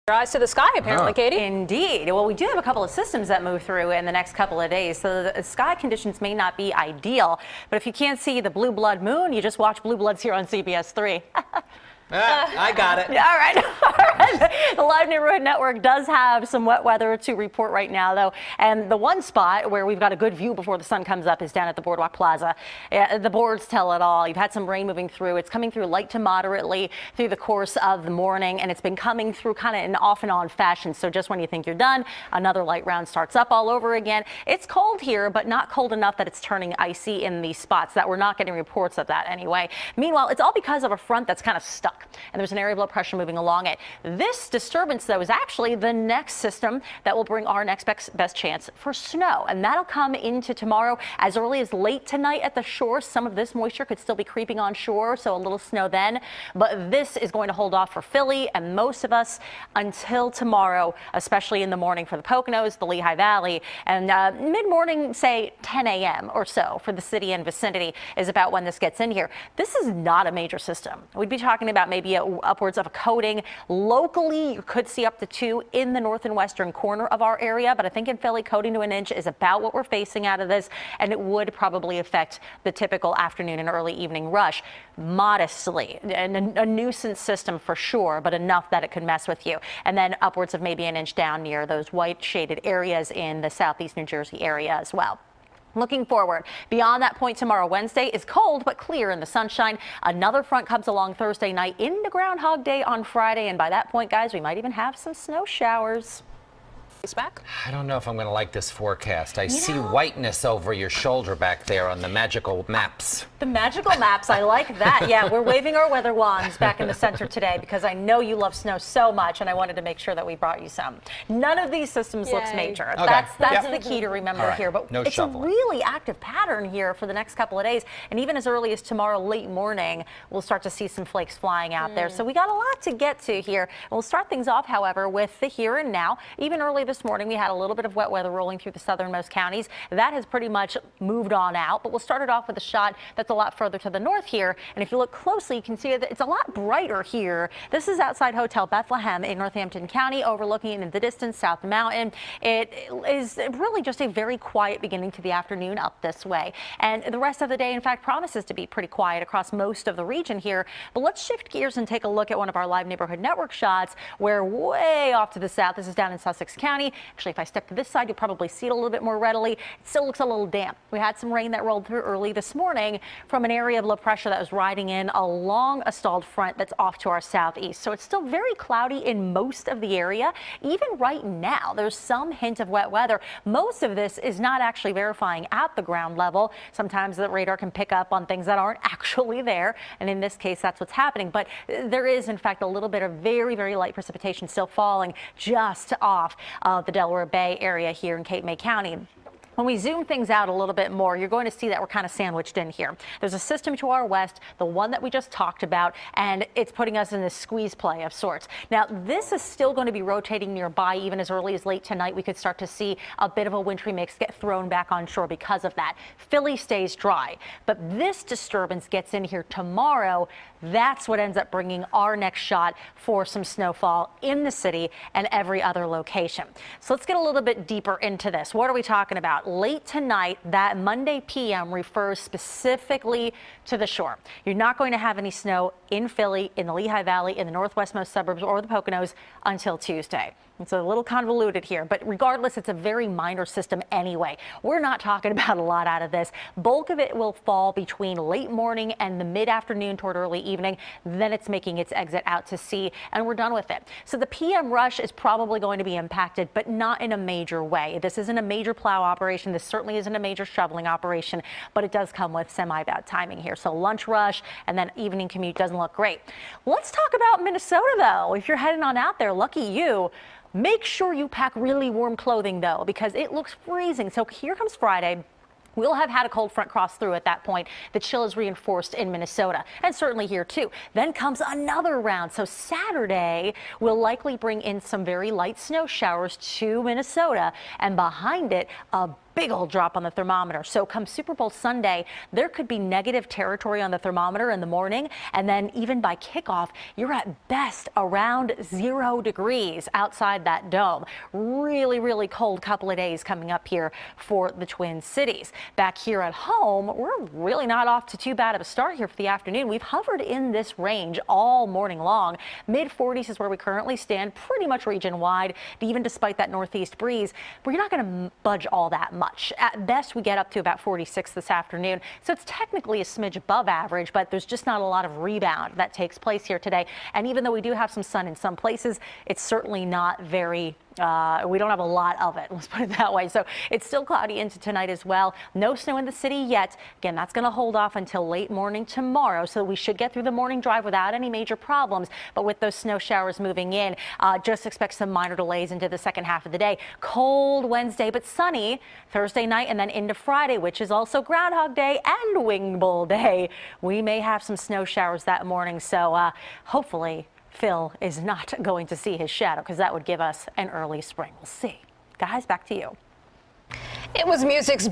Your eyes to the sky, apparently, Katie. Indeed. Well, we do have a couple of systems that move through in the next couple of days, so the sky conditions may not be ideal. But if you can't see the blue blood moon, you just watch Blue Bloods here on CBS3. I got it. All right. All right. The Live Neighborhood Network does have some wet weather to report right now, though. And the one spot where we've got a good view before the sun comes up is down at the Boardwalk Plaza. The boards tell it all. You've had some rain moving through. It's coming through light to moderately through the course of the morning, and it's been coming through kind of in off and on fashion. So just when you think you're done, another light round starts up all over again. It's cold here, but not cold enough that it's turning icy in these spots. That we're not getting reports of that anyway. Meanwhile, it's all because of a front that's kind of stuck, and there's an area of low pressure moving along it. This disturbance, though, is actually the next system that will bring our next best chance for snow, and that'll come into tomorrow as early as late tonight at the shore. Some of this moisture could still be creeping on shore, so a little snow then, but this is going to hold off for Philly and most of us until tomorrow, especially in the morning for the Poconos, the Lehigh Valley, and mid-morning, say 10 a.m. or so for the city and vicinity is about when this gets in here. This is not a major system. We'd be talking about maybe upwards of a coating. Locally, you could see up to 2 in the north and western corner of our area, but I think in Philly, coating to an inch is about what we're facing out of this, and it would probably affect the typical afternoon and early evening rush modestly, and a nuisance system for sure, but enough that it could mess with you. And then upwards of maybe an inch down near those white shaded areas in the southeast New Jersey area as well. Looking forward, beyond that point tomorrow, Wednesday is cold but clear in the sunshine. Another front comes along Thursday night into Groundhog Day on Friday, and by that point, guys, we might even have some snow showers. Back. I don't know if I'm going to like this forecast. I see whiteness over your shoulder back there on the magical maps. The magical maps, I like that. Yeah, we're waving our weather wands back in the center today because I know you love snow so much, and I wanted to make sure that we brought you some. None of these systems looks major. Okay. That's the key to remember here. But no it's shoveling. a really active pattern here for the next couple of days, and even as early as tomorrow late morning, we'll start to see some flakes flying out there. So we got a lot to get to here. We'll start things off, however, with the here and now. Even early this morning, we had a little bit of wet weather rolling through the southernmost counties. That has pretty much moved on out, but we'll start it off with a shot that's a lot further to the north here. And if you look closely, you can see that it's a lot brighter here. This is outside Hotel Bethlehem in Northampton County, overlooking in the distance South Mountain. It is really just a very quiet beginning to the afternoon up this way. And the rest of the day, in fact, promises to be pretty quiet across most of the region here. But let's shift gears and take a look at one of our Live Neighborhood Network shots where way off to the south, this is down in Sussex County. Actually, if I step to this side, you'll probably see it a little bit more readily. It still looks a little damp. We had some rain that rolled through early this morning from an area of low pressure that was riding in along a stalled front that's off to our southeast. So it's still very cloudy in most of the area. Even right now, there's some hint of wet weather. Most of this is not actually verifying at the ground level. Sometimes the radar can pick up on things that aren't actually there. And in this case, that's what's happening. But there is, in fact, a little bit of very, very light precipitation still falling just off the Delaware Bay area here in Cape May County. When we zoom things out a little bit more, you're going to see that we're kind of sandwiched in here. There's a system to our west, the one that we just talked about, and it's putting us in this squeeze play of sorts. Now, this is still going to be rotating nearby. Even as early as late tonight, we could start to see a bit of a wintry mix get thrown back on shore because of that. Philly stays dry, but this disturbance gets in here tomorrow. That's what ends up bringing our next shot for some snowfall in the city and every other location. So let's get a little bit deeper into this. What are we talking about? Late tonight, that Monday p.m. refers specifically to the shore. You're not going to have any snow in Philly, in the Lehigh Valley, in the northwestmost suburbs, or the Poconos until Tuesday. It's a little convoluted here, but regardless, it's a very minor system anyway. We're not talking about a lot out of this. Bulk of it will fall between late morning and the mid-afternoon toward early evening. Then it's making its exit out to sea, and we're done with it. So the PM rush is probably going to be impacted, but not in a major way. This isn't a major plow operation. This certainly isn't a major shoveling operation, but it does come with semi-bad timing here. So lunch rush and then evening commute doesn't look great. Let's talk about Minnesota, though. If you're heading on out there, lucky you. Make sure you pack really warm clothing, though, because it looks freezing. So here comes Friday. We'll have had a cold front cross through at that point. The chill is reinforced in Minnesota, and certainly here too. Then comes another round. So Saturday will likely bring in some very light snow showers to Minnesota, and behind it, a big old drop on the thermometer. So come Super Bowl Sunday, there could be negative territory on the thermometer in the morning. And then even by kickoff, you're at best around 0 degrees outside that dome. Really, really cold couple of days coming up here for the Twin Cities. Back here at home, we're really not off to too bad of a start here for the afternoon. We've hovered in this range all morning long. Mid 40s is where we currently stand, pretty much region wide, even despite that northeast breeze. But you're not going to budge all that much. At best, we get up to about 46 this afternoon. So it's technically a smidge above average, but there's just not a lot of rebound that takes place here today. And even though we do have some sun in some places, it's certainly not very we don't have a lot of it, let's put it that way. So it's still cloudy into tonight as well. No snow in the city yet. Again, that's going to hold off until late morning tomorrow. So we should get through the morning drive without any major problems. But with those snow showers moving in, just expect some minor delays into the second half of the day. Cold Wednesday, but sunny Thursday night and then into Friday, which is also Groundhog Day and Wing Bull Day. We may have some snow showers that morning. So hopefully Phil is not going to see his shadow, because that would give us an early spring. We'll see. Guys, back to you. It was music's big